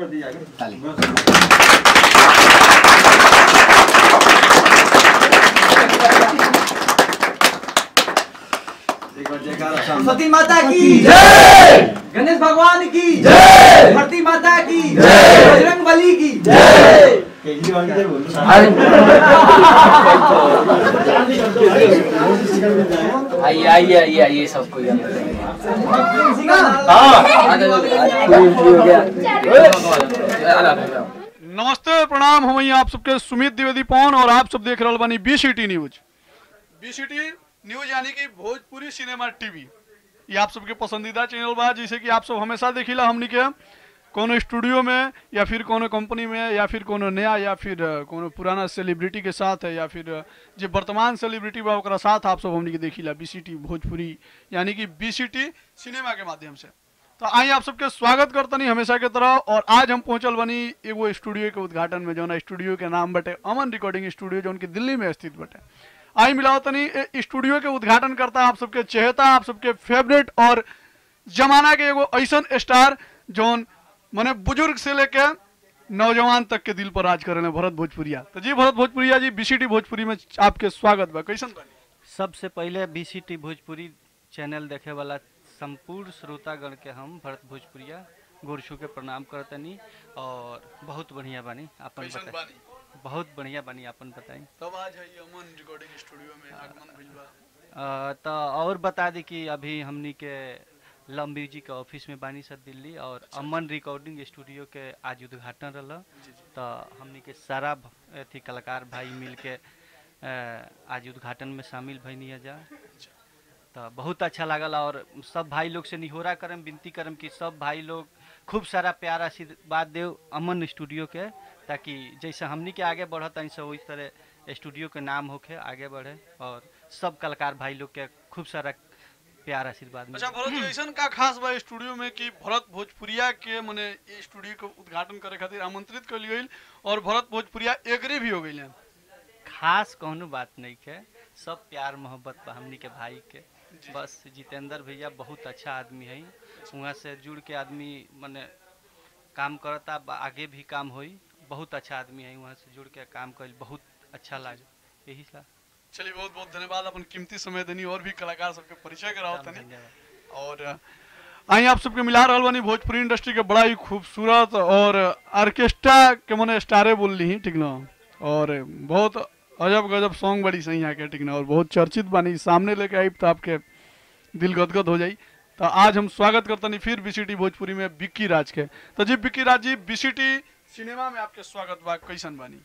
कर दीजिए आगे ताली। सरस्वती माता की जय, गणेश भगवान की जय, धरती माता की जय, बजरंग बली की जय। आइए आइए आइए आइए सबको नमस्ते प्रणाम। हम आप सबके सुमित द्विवेदी पवन और आप सब देख रहे बानी बीसीटी न्यूज। बीसीटी न्यूज यानी कि भोजपुरी सिनेमा टीवी, ये आप सबके पसंदीदा चैनल बा, जैसे कि आप सब हमेशा देखिला हमनी के कोनो स्टूडियो में या फिर कोनो कंपनी में या फिर कोनो नया या फिर कोनो पुराना सेलिब्रिटी के साथ है या फिर जो वर्तमान सेलिब्रिटी बा ओकरा साथ आप सब हमनी के देखिला बीसीटी भोजपुरी यानी कि बीसीटी सिनेमा के माध्यम से। तो आई आप सबके स्वागत करतनी हमेशा के तरह। और आज हम पहुंचल बनी एगो स्टूडियो के उद्घाटन में, जो स्टूडियो के नाम बटे अमन रिकॉर्डिंग स्टूडियो, जो उनकी दिल्ली में स्थित बटे। आई मिलाओ तनी स्टूडियो के उद्घाटन करता आप सबके चहेता, आप सबके फेवरेट और जमाना के एगो ऐसन स्टार जोन मने बुजुर्ग से लेके नौजवान तक के दिल पर राज करे भरत भोजपुरिया। तो जी भरत भोजपुरिया जी, बीसीटी भोजपुरी में आपके स्वागत बा, कैसन बानी? सबसे पहले बीसीटी भोजपुरी चैनल देखे वाला संपूर्ण श्रोतागण के हम भरत भोजपुरिया गोरछू के प्रणाम करतनी और बहुत बढ़िया बानी। अपन बताई बहुत बढ़िया बानी, अपन बताई। तब आज है अमन रिकॉर्डिंग स्टूडियो में आगमन भइल बा। तो और बता दी कि अभी हमनी के लव म्यूजिक ऑफिस में बानी सर दिल्ली और अमन रिकॉर्डिंग स्टूडियो के आज उद्घाटन रहा। तो हमनी के सारा अथी कलाकार भाई मिल के आज उद्घाटन में शामिल भइनी जा। तो बहुत अच्छा लगल और सब भाई लोग से निहोरा करम, विनती करम कि सब भाई लोग खूब सारा प्यार आशीर्वाद देव अमन स्टूडियो के, ताकि जैसे हमनी के आगे बढ़त ऐसे वही तरह स्टूडियो के नाम होके आगे बढ़े और सब कलाकार भाई लोग के खूब सारा प्यार आशीर्वाद। अच्छा भरत जी, ऐसा का खास बा स्टूडियो में कि भरत भोजपुरिया के मने स्टूडियो के उद्घाटन करे खातिर आमंत्रित कर लियल और भरत भोजपुरिया एग्री भी हो गई? खास कोनो बात नहीं है, सब प्यार मोहब्बत बा हमनी के भाई के। बस जितेंद्र भैया बहुत अच्छा आदमी है, वहाँ से जुड़ के आदमी मने काम करता, आगे भी काम होई। बहुत अच्छा आदमी है, वहाँ से जुड़ के काम कर बहुत अच्छा लगे। यही सा। चलिए बहुत बहुत धन्यवाद, अपन कीमती समय देनी और भी कलाकार सबके परिचय कराओ तनी। और आई आप सबके मिला रहल बानी भोजपुरी इंडस्ट्री के बड़ा ही खूबसूरत और ऑर्केस्ट्रा के मने स्टारे बोल ली, ठीक ना, और बहुत अजब गजब सॉन्ग बड़ी सही यहाँ के, ठीक ना, और बहुत चर्चित बानी। सामने लेके आई तो आपके दिल गदगद हो जाई। तो आज हम स्वागत करतनी फिर बीसीटी भोजपुरी में विक्की राज के। तो जी विक्की राज जी, बीसीटी सिनेमा में आपके स्वागत बा, कैसन बानी?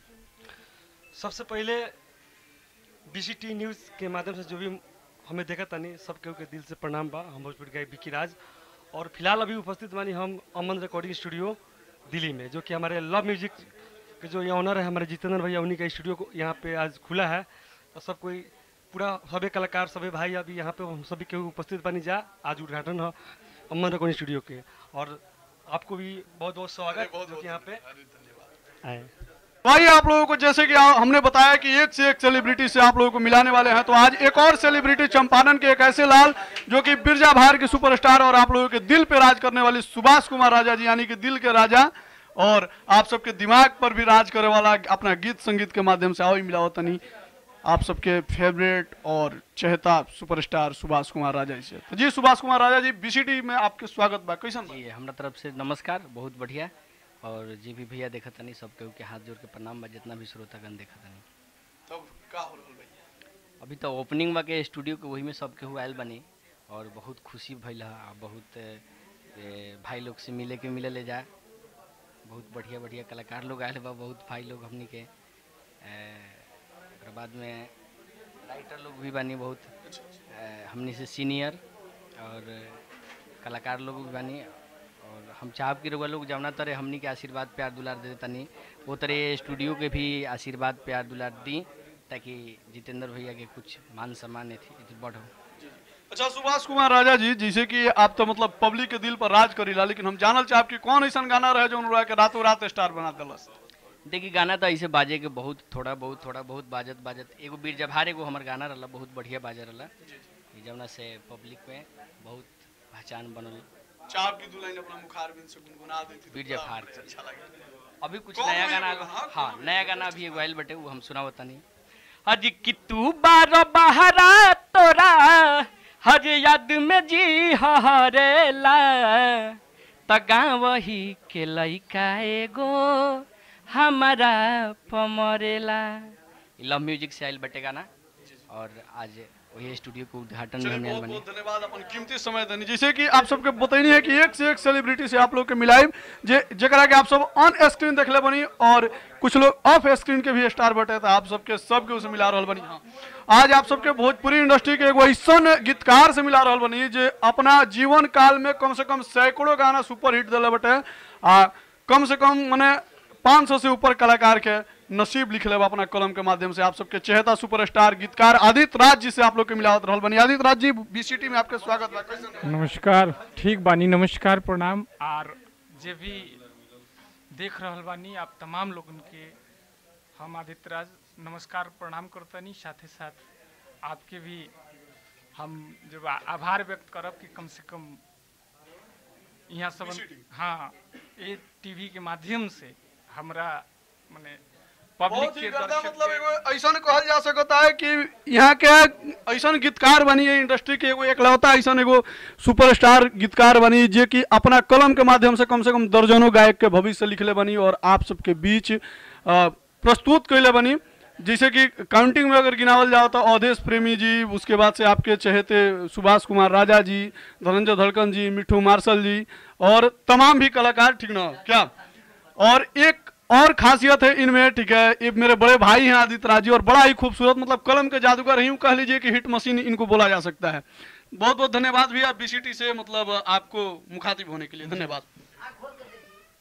सबसे पहले बीसीटी न्यूज़ के माध्यम से जो भी हमें देखा तनी सबके के दिल से प्रणाम बा। हम भोजपुरी गायक विक्की राज और फिलहाल अभी उपस्थित बानी हम अमन रिकॉर्डिंग स्टूडियो दिल्ली में, जो कि हमारे लव म्यूजिक के जो यहाँ ऑनर है हमारे जितेंद्र भैया, उन्हीं का स्टूडियो को यहाँ पे आज खुला है। तो सब कोई पूरा सभी कलाकार सभी भाई अभी यहाँ पे हम सभी के उपस्थित बनी जा। आज उद्घाटन है अमन रिकॉर्डिंग स्टूडियो के और आपको भी बहुत बहुत स्वागत जो कि यहाँ पे आए। भाई आप लोगों को जैसे कि हमने बताया कि एक से एक सेलिब्रिटी से आप लोगों को मिलाने वाले हैं, तो आज एक और सेलिब्रिटी चंपारण के एक ऐसे लाल जो कि बिरजा भार के सुपरस्टार और आप लोगों के दिल पे राज करने वाले सुभाष कुमार राजा जी, यानी कि दिल के राजा, और आप सबके दिमाग पर भी राज करने वाला अपना गीत संगीत के माध्यम से आओ मिलाओ तनी आप सबके फेवरेट और चहेता सुपरस्टार सुभाष कुमार राजा जी से। तो जी सुभाष कुमार राजा जी, बीसीटी में आपके स्वागत बा, कैसन जी? हमारा तरफ से नमस्कार, बहुत बढ़िया। और जी भी भैया देखा तनी सबके के हाथ जोड़ के प्रणाम बा, जितना भी श्रोतागण देखा तनी। तब का हो रहल भैया? अभी तो ओपनिंग बा के स्टूडियो के, वही में सबके हुआ आयल बनी और बहुत खुशी भइल है। बहुत भाई लोग से मिले ले जा, बहुत बढ़िया बढ़िया कलाकार लोग आयल बा, बहुत भाई लोग हमनी के। बाद में राइटर लोग भी बनी बहुत हमनी से सीनियर, और कलाकार लोग भी बनी। और हम चाहब कि रउआ लोग जौना तरह हमनी के आशीर्वाद प्यार दुलार दे तनी, वो तरह स्टूडियो के भी आशीर्वाद प्यार दुलार दी, ताकि जितेंद्र भैया के कुछ मान सम्मान बढ़ो। अच्छा सुभाष कुमार राजा जी, जैसे कि आप तो मतलब पब्लिक के दिल पर राज करीला, लेकिन हम जानल चाहब कि कौन ऐसा गाना रहे जो उनका के रातों रात स्टार बना दिलस? देखिए गाना तो ऐसे बाजे के बहुत थोड़ा बहुत बाजत एगो बिरजा भार एगो हमार गाना रहा, बहुत बढ़िया बाजा रहा, जौना से पब्लिक में बहुत पहचान बनल। चाप की दो लाइन अपना मुखारबिंद से गुनगुना देती बीरजा फाड़ के। अच्छा लगे। अभी कुछ कौन नया हुई गाना गाना? हाँ नया गाना भी एगो आइल बटे वो हम सुना बता नहीं। हज कि तू बार बहरा तोरा हज याद में जी हरेला तगा वही के लइका एगो हमारा पमरेला। लव म्यूजिक से आइल बटे गाना और आज वही स्टूडियो के उद्घाटन में चलिए हमने बहुत बने। बहुत धन्यवाद अपन कीमती समय देने। जैसे कि आप सबके बताइए है कि एक से एक सेलिब्रिटी से आप लोग के मिलाइब जरा के आप सब ऑन स्क्रीन देखले बनी और कुछ लोग ऑफ स्क्रीन के भी स्टार बटे तो आप सबके उसे मिला रहा बनी। हाँ आज आप सबके भोजपुरी इंडस्ट्री के एगो ऐसा गीतकार से मिला रहा बनी जे अपना जीवन काल में कम से कम सैकड़ों गाना सुपर हिट दिले बटे आ कम से कम माने 500 से ऊपर कलाकार के नसीब लिख लेब अपना कलम के माध्यम से। आप सबके चहेता सुपरस्टार गीतकार आदित्य राज जी से आप लोग के मिलावत रहल बनी। आदित्य राज जी बीसीटी में आपके स्वागत बा। कैसन? नमस्कार, ठीक बानी, नमस्कार प्रणाम। और जे भी देख रहल बानी आप तमाम लोगन के हम आदित्य राज नमस्कार प्रणाम करतनी। साथ ही साथ आपके भी हम जब आभार व्यक्त करब कि कम से कम यहाँ सब हाँ ये टीवी के माध्यम से हमरा माने पब्लिक बहुत ही के ज्यादा दर्शक मतलब एगो ऐसा कहल जा सकता है कि यहाँ के ऐसा गीतकार बनी है इंडस्ट्री के एगो एकलौता ऐसा एगो सुपरस्टार गीतकार बनी जे कि अपना कलम के माध्यम से कम दर्जनों गायक के भविष्य लिखले बनी और आप सबके बीच प्रस्तुत कैले बनी। जैसे कि काउंटिंग में अगर गिनावल जाओ तो अवधेश प्रेमी जी, उसके बाद से आपके चहेते सुभाष कुमार राजा जी, धनंजय धड़कन जी, मिठू मार्शल जी और तमाम भी कलाकार, ठीक ना क्या। और एक और खासियत है इनमें, ठीक है, ये मेरे बड़े भाई हैं आदित्य राज जी और बड़ा ही खूबसूरत मतलब कलम के जादूगर यूं कह लीजिए कि हिट मशीन इनको बोला जा सकता है। बहुत बहुत धन्यवाद भैया बीसीटी से मतलब आपको मुखातिब होने के लिए धन्यवाद।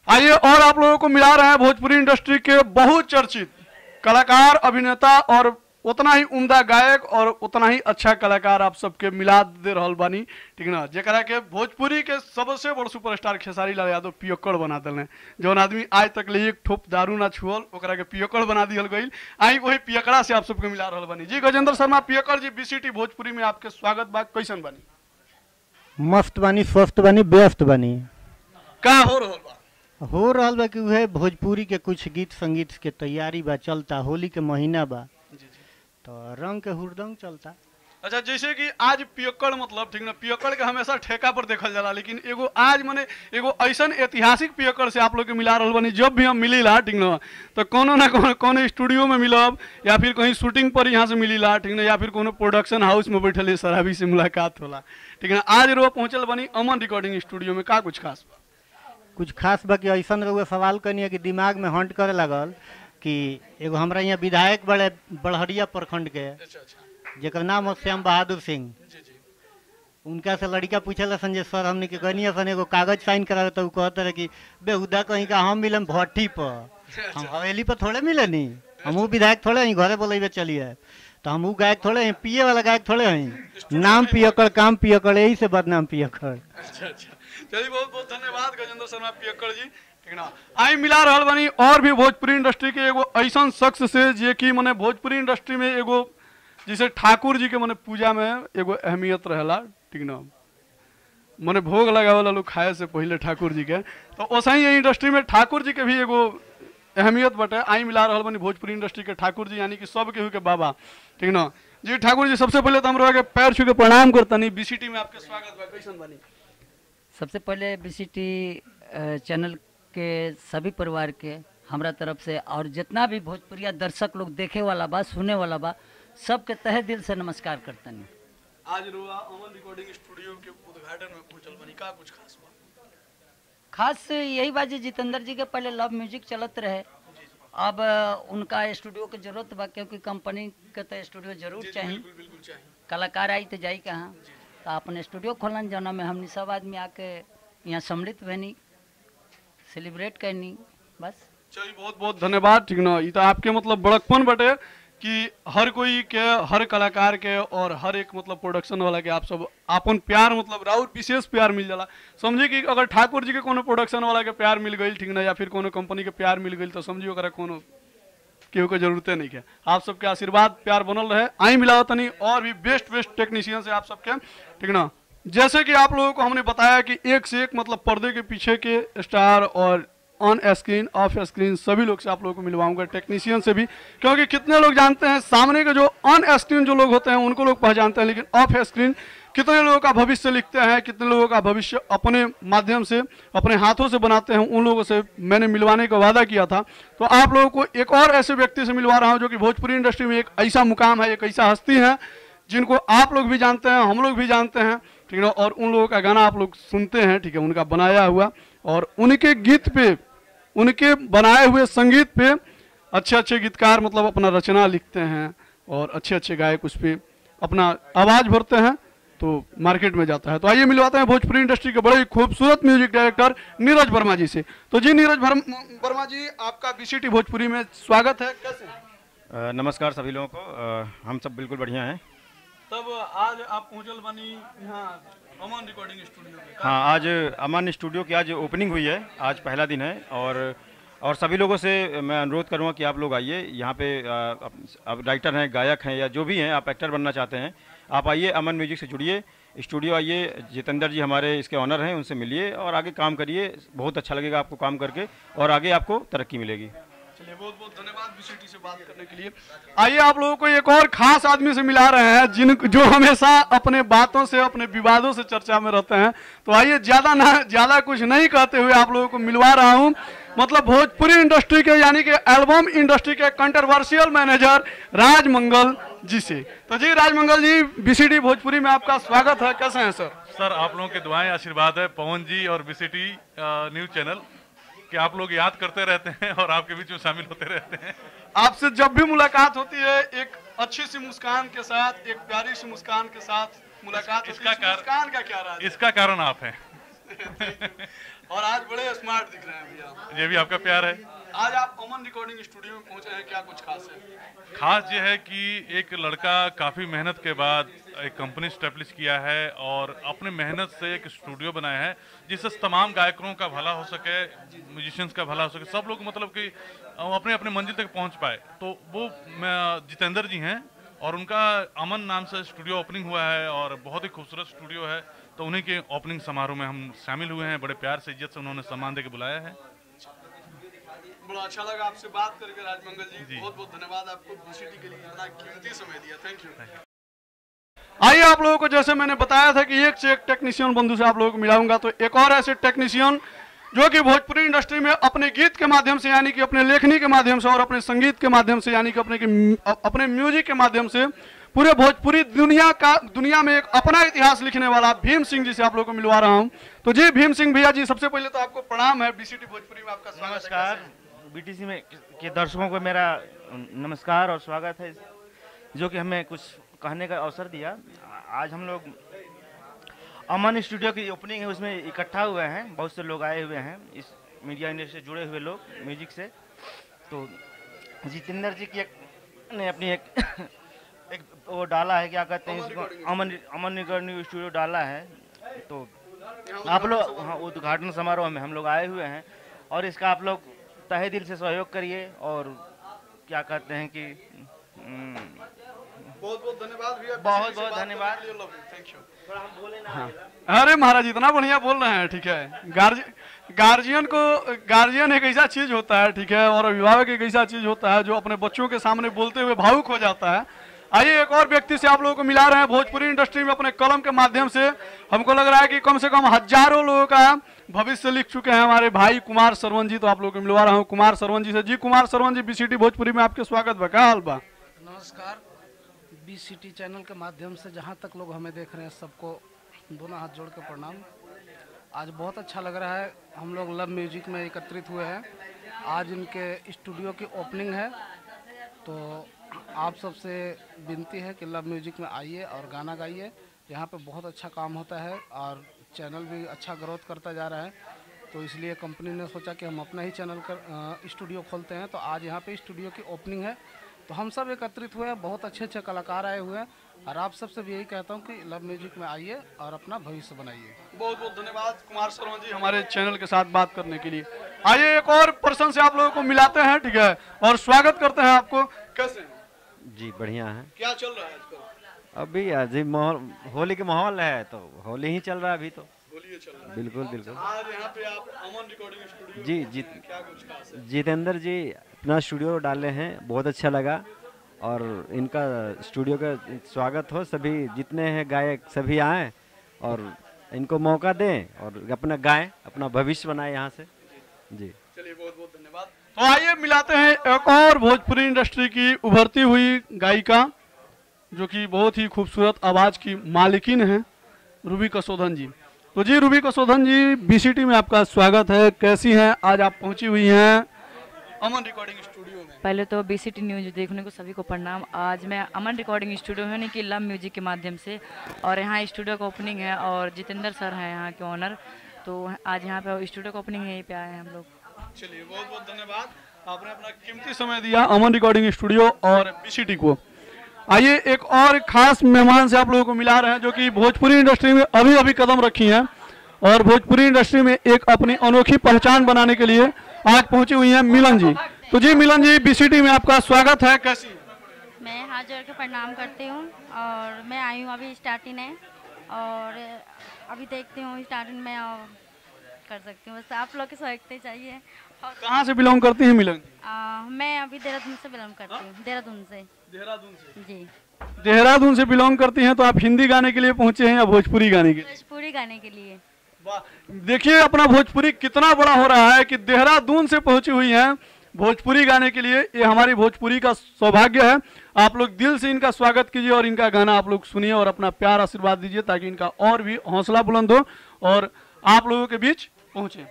आइए और आप लोगों को मिला रहे हैं भोजपुरी इंडस्ट्री के बहुत चर्चित कलाकार, अभिनेता और उतना ही उम्दा गायक और उतना ही अच्छा कलाकार आप सबके मिला दे रहल बानी, ठीक ना। जरा के भोजपुरी के सबसे बड़ सुपरस्टार खेसारी लाल यादव पियक्कड़ बना दिले। जौन आदमी आज तक ले एक ठोप दारू ना छुअल ओकरा के पियक्कड़ बना दियल गई। आई वही पियकड़ा से आप सबके मिला रहल बानी। जी गजेंद्र शर्मा पियक्कड़ जी बीसीटी भोजपुरी में आपके स्वागत बा। कैसन बानी? मस्त बानी, स्वस्थ बानी, व्यस्त बानी। का हो रहल बा? हो रहल बा कि उहे भोजपुरी के कुछ गीत संगीत के तैयारी बा, चलता। होली के महीना बा तो रंग के हुरदंग चलता। अच्छा, जैसे कि आज पियक्कड़ मतलब, ठीक ना, पियक्कड़ के हमेशा ठेका पर देखल जाला, लेकिन एगो आज मने एगो ऐसन ऐतिहासिक पियक्कड़ से आप लोग के मिला रहल बनी। जब भी हम मिलीला, ठीक ना, तो कोनो ना कोनो स्टूडियो में मिलब या फिर कहीं शूटिंग पर यहाँ से मिलीला, ठीक ना, या फिर कोनो प्रोडक्शन हाउस में बैठल शराबी से मुलाकात होला, ठीक ना। आज रो पहुंचल बनी अमन रिकॉर्डिंग स्टूडियो में। का कुछ खास बा? कुछ खास बा कि ऐसन रहुए सवाल करनी है कि दिमाग में हंट करे लगल कि एगो हमरा यहाँ विधायक बड़े बड़हरिया प्रखंड के, जेकर नाम है श्याम बहादुर सिंह। उनका से लड़का पूछल संजय सर हमने के कहनी सन एगो कागज साइन करा तो कहते रहे कि बेहुदा कहीं का हम मिलम भट्टी पर, हम हवेली पर थोड़े मिले नी, हम विधायक थोड़े हैं घरे बोले चलिए, तो हम गायक थोड़े हैं, पिए वाला गायक थोड़े हैं। नाम पियक्कड़ काम पियक्कड़, यही से बदनाम पियक्कड़। चलिए बहुत बहुत धन्यवाद गजेंद्र शर्मा पियक्कड़ जी, ठीक ना। आई मिला रहल बनी और भी भोजपुरी इंडस्ट्री के एगो ऐसा शख्स से जे कि मने भोजपुरी इंडस्ट्री में एगो जैसे ठाकुर जी के मने पूजा में एगो अहमियत रहेला, ठीक ना, मने भोग लगावला लोग खाए से पहले ठाकुर जी के, तो वैसे ही इंडस्ट्री में ठाकुर जी के भी एगो अहमियत बटे। आई मिला रहल बनी भोजपुरी इंडस्ट्री के ठाकुर जी, यानी कि सब केहू के बाबा, ठीक ना। जी ठाकुर जी, सबसे पहले तो हम लोग के पैर छू के प्रणाम करतनी। बीसीटी में आपके स्वागत बा। कैसन बानी? सबसे पहले बीसीटी चैनल के सभी परिवार के हमरा तरफ से और जितना भी भोजपुरिया दर्शक लोग देखे वाला बा, सुने वाला बा, सबके तहे दिल से नमस्कार करतनी। आज रुआ अमन रिकॉर्डिंग स्टूडियो के उद्घाटन में पहुंचल बनी। का कुछ खास बा? खास यही बात जी, जितेंद्र जी के पहले लव म्यूजिक चलत रहे, अब उनका स्टूडियो के जरूरत बा, क्योंकि कंपनी के तो स्टूडियो जरूर चाहिए। बिल्कुल चाहिए। कलाकार आई तो जाई कहाँ, तो अपन स्टूडियो खोलन जना में हमने सब आदमी आके यहाँ सम्मिलित बनी, सेलिब्रेट करनी बस। चलिए बहुत बहुत धन्यवाद, ठीक ना। ये तो आपके मतलब बड़कपन बटे कि हर कोई के, हर कलाकार के और हर एक मतलब प्रोडक्शन वाला के आप सब अपन प्यार मतलब राउर विशेष प्यार मिल जाला। समझिए कि अगर ठाकुर जी के कोनो प्रोडक्शन वाला के प्यार मिल गई, ठीक ना, या फिर कोनो कंपनी के प्यार मिल गई, तो समझिए ओकरा कोनो केहू के जरूरते नहीं है। आप सबके आशीर्वाद प्यार बनल रहे। आई मिलाओ तनी और भी बेस्ट टेक्नीशियन से आप सबके, ठीक ना। जैसे कि आप लोगों को हमने बताया कि एक से एक मतलब पर्दे के पीछे के स्टार और ऑन स्क्रीन ऑफ स्क्रीन सभी लोग से आप लोगों को मिलवाऊंगा, टेक्नीशियन से भी, क्योंकि कितने लोग जानते हैं सामने के जो ऑन स्क्रीन जो लोग होते हैं उनको लोग पहचानते हैं, लेकिन ऑफ स्क्रीन कितने लोगों का भविष्य लिखते हैं, कितने लोगों का भविष्य अपने माध्यम से अपने हाथों से बनाते हैं, उन लोगों से मैंने मिलवाने का वादा किया था। तो आप लोगों को एक और ऐसे व्यक्ति से मिलवा रहा हूँ जो कि भोजपुरी इंडस्ट्री में एक ऐसा मुकाम है, एक ऐसा हस्ती है जिनको आप लोग भी जानते हैं, हम लोग भी जानते हैं, ठीक है। और उन लोगों का गाना आप लोग सुनते हैं, ठीक है, उनका बनाया हुआ और उनके गीत पे, उनके बनाए हुए संगीत पे अच्छे अच्छे गीतकार मतलब अपना रचना लिखते हैं और अच्छे अच्छे गायक उस पर अपना आवाज़ भरते हैं तो मार्केट में जाता है। तो आइए मिलवाते हैं भोजपुरी इंडस्ट्री के बड़े ही खूबसूरत म्यूजिक डायरेक्टर नीरज वर्मा जी से। तो जी नीरज वर्मा जी, आपका बीसीटी भोजपुरी में स्वागत है, कैसे हैं? नमस्कार सभी लोगों को, हम सब बिल्कुल बढ़िया हैं। तब आज आप पहुंचल बनी यहाँ अमन रिकॉर्डिंग स्टूडियो में। हाँ, आज अमन स्टूडियो की आज ओपनिंग हुई है, आज पहला दिन है और सभी लोगों से मैं अनुरोध करूँगा कि आप लोग आइए यहाँ पे। आप राइटर हैं, गायक हैं या जो भी हैं, आप एक्टर बनना चाहते हैं, आप आइए, अमन म्यूजिक से जुड़िए, स्टूडियो आइए, जितेंद्र जी हमारे इसके ऑनर हैं, उनसे मिलिए और आगे काम करिए। बहुत अच्छा लगेगा आपको काम करके और आगे आपको तरक्की मिलेगी। चलिए, बहुत बहुत धन्यवाद बीसीटी से बात करने के लिए। आइए आप लोगों को एक और खास आदमी से मिला रहे हैं जो हमेशा अपने बातों से, अपने विवादों से चर्चा में रहते हैं। तो आइए ज्यादा कुछ नहीं कहते हुए आप लोगों को मिलवा रहा हूं, मतलब भोजपुरी इंडस्ट्री के यानी कि एल्बम इंडस्ट्री के कंट्रोवर्शियल मैनेजर राजमंगल जी से। तो जी राजमंगल जी, बीसीटी भोजपुरी में आपका स्वागत है, कैसे हैं सर? सर, आप लोगों के दुआएं आशीर्वाद है पवन जी और बीसीटी न्यूज चैनल कि आप लोग याद करते रहते हैं और आपके बीच में शामिल होते रहते हैं। आपसे जब भी मुलाकात होती है एक अच्छी सी मुस्कान के साथ, एक प्यारी सी मुस्कान के साथ मुलाकात होती है। मुस्कान का क्या राज? इसका कारण आप हैं। और आज बड़े स्मार्ट दिख रहे हैं भैया। ये भी आपका प्यार है। आज आप अमन रिकॉर्डिंग स्टूडियो में पहुंचे हैं, क्या कुछ खास है? खास ये है कि एक लड़का काफ़ी मेहनत के बाद एक कंपनी स्टैब्लिश किया है और अपने मेहनत से एक स्टूडियो बनाया है जिससे तमाम गायकों का भला हो सके, म्यूजिशियंस का भला हो सके, सब लोग मतलब कि अपने अपने मंजिल तक पहुंच पाए। तो वो जितेंद्र जी हैं और उनका अमन नाम से स्टूडियो ओपनिंग हुआ है और बहुत ही खूबसूरत स्टूडियो है। तो उन्हीं के ओपनिंग समारोह में हम शामिल हुए हैं, बड़े प्यार से इज्जत से उन्होंने सम्मान दे के बुलाया है। बड़ा अच्छा लगा आपसे बात करके राजमंगल जी, बहुत बहुत धन्यवाद आपको बीसीटी के लिए इतना कीमती समय दिया, थैंक यू। आइए आप लोगों को जैसे मैंने बताया था कि एक से एक टेक्नीशियन बंधु से आप लोगों को मिलाऊंगा, तो एक और ऐसे टेक्नीशियन जो कि भोजपुरी इंडस्ट्री में अपने गीत के माध्यम से यानी कि अपने लेखनी के माध्यम से और अपने संगीत के माध्यम से यानी कि अपने म्यूजिक के माध्यम से पूरे भोजपुरी दुनिया में एक अपना इतिहास लिखने वाला भीम सिंह जी से आप लोगों को मिलवा रहा हूं। तो जी भीम सिंह भैया जी, सबसे पहले तो आपको प्रणाम है, बीसीटी भोजपुरी में आपका स्वागत है। नमस्कार, बीटीसी में के दर्शकों को मेरा नमस्कार और स्वागत है, जो कि हमें कुछ कहने का अवसर दिया। आज हम लोग अमन स्टूडियो की ओपनिंग है, उसमें इकट्ठा हुए हैं, बहुत से लोग आए हुए हैं इस मीडिया इंडस्ट्री से जुड़े हुए लोग म्यूजिक से। तो जितेंद्र जी की ने अपनी एक वो डाला है, क्या कहते हैं इसको, अमन रिकॉर्डिंग स्टूडियो डाला है। तो आप लोग, हाँ, उद्घाटन समारोह में हम लोग आए हुए हैं और इसका आप लोग तहे दिल से सहयोग करिए और क्या कहते हैं कि बहुत बहुत धन्यवाद भैया, बहुत बहुत धन्यवाद, थैंक यू। अरे महाराज इतना बढ़िया बोल रहे हैं, ठीक है। गार्जियन एक ऐसा चीज होता है, ठीक है, और अभिभावक एक ऐसा चीज होता है जो अपने बच्चों के सामने बोलते हुए भावुक हो जाता है। आइए एक और व्यक्ति से आप लोगों को मिला रहे हैं भोजपुरी इंडस्ट्री में अपने कलम के माध्यम से। हमको लग रहा है कि कम से कम हजारों लोगों का भविष्य लिख चुके हैं हमारे भाई कुमार सरवन जी। तो आप लोगों को मिलवा रहा हूँ कुमार सरवन जी से। जी कुमार सरवन जी, बीसीटी भोजपुरी में आपके स्वागत बा, क्या हाल बा? नमस्कार, बीसीटी चैनल के माध्यम से जहाँ तक लोग हमें देख रहे हैं सबको दोनों हाथ जोड़ के प्रणाम। आज बहुत अच्छा लग रहा है, हम लोग लव म्यूजिक में एकत्रित हुए हैं। आज इनके स्टूडियो की ओपनिंग है, तो आप सबसे विनती है कि लव म्यूजिक में आइए और गाना गाइए। यहाँ पे बहुत अच्छा काम होता है और चैनल भी अच्छा ग्रोथ करता जा रहा है, तो इसलिए कंपनी ने सोचा कि हम अपना ही चैनल का स्टूडियो खोलते हैं। तो आज यहाँ पे स्टूडियो की ओपनिंग है, तो हम सब एकत्रित हुए हैं, बहुत अच्छे अच्छे कलाकार आए हुए हैं और आप सबसे भी यही कहता हूँ कि लव म्यूजिक में आइए और अपना भविष्य बनाइए। बहुत बहुत धन्यवाद कुमार सरवन जी हमारे चैनल के साथ बात करने के लिए। आइए एक और पर्सन से आप लोगों को मिलाते हैं, ठीक है, और स्वागत करते हैं आपको। कैसे हैं जी? बढ़िया है। क्या चल रहा है आजकल? अभी अजी माहौल होली के माहौल है तो होली ही चल रहा है अभी तो। होली चल रहा है। बिल्कुल बिल्कुल। आज यहाँ पे आप अमन रिकॉर्डिंग स्टूडियो जी क्या कुछ खास है? जितेंद्र जी अपना स्टूडियो डाले हैं, बहुत अच्छा लगा और इनका स्टूडियो का स्वागत हो। सभी जितने हैं गायक सभी आएँ और इनको मौका दें और अपना गाएं, अपना भविष्य बनाएं यहाँ से। जी चलिए बहुत बहुत धन्यवाद। तो आइए मिलाते हैं एक और भोजपुरी इंडस्ट्री की उभरती हुई गायिका जो कि बहुत ही खूबसूरत आवाज़ की मालिकिन है, रूबी कसोधन जी। तो जी रूबी कसोधन जी, बीसीटी में आपका स्वागत है। कैसी हैं? आज आप पहुंची हुई हैं अमन रिकॉर्डिंग स्टूडियो में। पहले तो बीसीटी न्यूज देखने को सभी को प्रणाम। आज मैं अमन रिकॉर्डिंग स्टूडियो है कि लव म्यूजिक के माध्यम से, और यहाँ स्टूडियो का ओपनिंग है और जितेंद्र सर हैं यहाँ के ओनर, तो आज यहाँ पे स्टूडियो का ओपनिंग है, यहीं पे आए हैं हम लोग। चलिए बहुत बहुत धन्यवाद, आपने अपना कीमती समय दिया अमन रिकॉर्डिंग स्टूडियो और बीसीटी को। आइए एक और खास मेहमान से आप लोगों को मिला रहे हैं जो कि भोजपुरी इंडस्ट्री में अभी अभी कदम रखी हैं और भोजपुरी इंडस्ट्री में एक अपनी अनोखी पहचान बनाने के लिए आज पहुंची हुई हैं मिलन जी। तो जी मिलन जी, बीसीटी में आपका स्वागत है। कैसी? मैं हाथ जोड़ के प्रणाम करती हूँ और मैं आई हूँ अभी स्टार्टिंग है और अभी देखती हूँ स्टार्टिंग में और कर सकती हूँ, बस आप लोग के सहयोग चाहिए। कहाँ से बिलोंग करती हैं मिलन? मैं अभी देहरादून से बिलोंग करती हूँ। देहरादून से जी। देहरादून से बिलोंग करती हैं, तो आप हिंदी गाने के लिए पहुंचे हैं या भोजपुरी गाने के लिए? भोजपुरी गाने के लिए। देखिए अपना भोजपुरी कितना बड़ा हो रहा है कि देहरादून से पहुंची हुई हैं भोजपुरी गाने के लिए। ये हमारी भोजपुरी का सौभाग्य है। आप लोग दिल से इनका स्वागत कीजिए और इनका गाना आप लोग सुनिए और अपना प्यार आशीर्वाद दीजिए ताकि इनका और भी हौसला बुलंद हो और आप लोगों के बीच पहुंचे।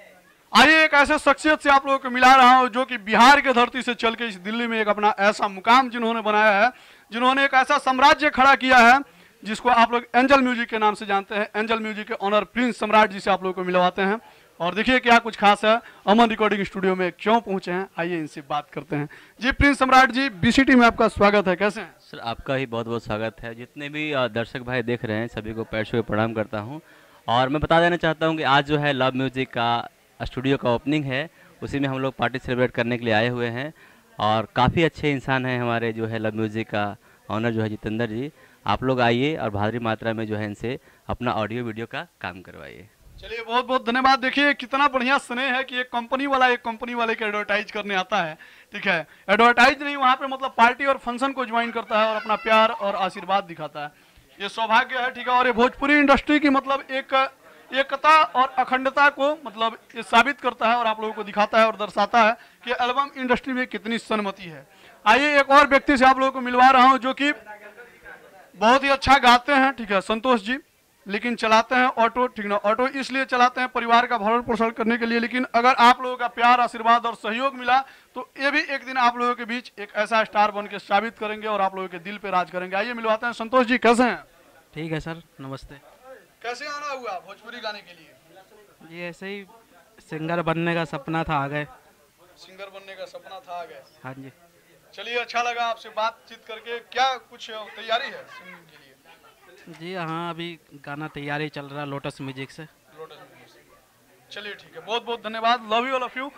आइए एक ऐसे शख्सियत से आप लोगों को मिला रहा हूं जो कि बिहार के धरती से चल के इस दिल्ली में एक अपना ऐसा मुकाम जिन्होंने बनाया है, जिन्होंने एक ऐसा साम्राज्य खड़ा किया है जिसको आप लोग एंजल म्यूजिक के नाम से जानते हैं। एंजल म्यूजिक के ऑनर प्रिंस सम्राट जी से आप लोगों को मिलवाते हैं और देखिए क्या कुछ खास है, अमन रिकॉर्डिंग स्टूडियो में क्यों पहुंचे हैं। आइए इनसे बात करते हैं। जी प्रिंस सम्राट जी, बीसीटी में आपका स्वागत है। कैसे हैं? सर आपका ही बहुत बहुत स्वागत है। जितने भी दर्शक भाई देख रहे हैं सभी को पैर छू के प्रणाम करता हूं और मैं बता देना चाहता हूं कि आज जो है लव म्यूजिक का स्टूडियो का ओपनिंग है, उसी में हम लोग पार्टी सेलिब्रेट करने के लिए आए हुए हैं और काफ़ी अच्छे इंसान हैं हमारे जो है लव म्यूजिक का ऑनर जो है जितेंद्र जी। आप लोग आइए और भारी मात्रा में जो है इनसे अपना ऑडियो वीडियो का काम करवाइए। चलिए बहुत बहुत धन्यवाद। देखिए कितना बढ़िया स्नेह है कि एक कंपनी वाले के एडवर्टाइज करने आता है। ठीक है, एडवर्टाइज नहीं, वहाँ पे मतलब पार्टी और फंक्शन को ज्वाइन करता है और अपना प्यार और आशीर्वाद दिखाता है। ये सौभाग्य है। ठीक है, और ये भोजपुरी इंडस्ट्री की मतलब एकता और अखंडता को मतलब ये साबित करता है और आप लोगों को दिखाता है और दर्शाता है कि एल्बम इंडस्ट्री में कितनी सन्मति है। आइए एक और व्यक्ति से आप लोगों को मिलवा रहा हूं जो कि बहुत ही अच्छा गाते हैं। ठीक है, संतोष जी, लेकिन चलाते हैं ऑटो। ठीक ना, ऑटो इसलिए चलाते हैं परिवार का भरण पोषण करने के लिए, लेकिन अगर आप लोगों का प्यार आशीर्वाद और सहयोग मिला तो ये भी एक दिन आप लोगों के बीच एक ऐसा स्टार बन के साबित करेंगे और आप लोगों के दिल पे राज करेंगे। आइए मिलवाते हैं। संतोष जी कैसे हैं? ठीक है सर, नमस्ते। कैसे आना हुआ भोजपुरी गाने के लिए? जी ऐसे ही सिंगर बनने का सपना था, आ गए। सिंगर बनने का सपना था, आ गए। हाँ जी। चलिए अच्छा लगा आपसे बातचीत करके। क्या कुछ तैयारी है सिंगिंग के लिए? जी हाँ, अभी गाना तैयारी चल रहा है लोटस म्यूजिक से। लोटस म्यूजिक से। चलिए ठीक है, बहुत बहुत धन्यवाद। Love you all of you.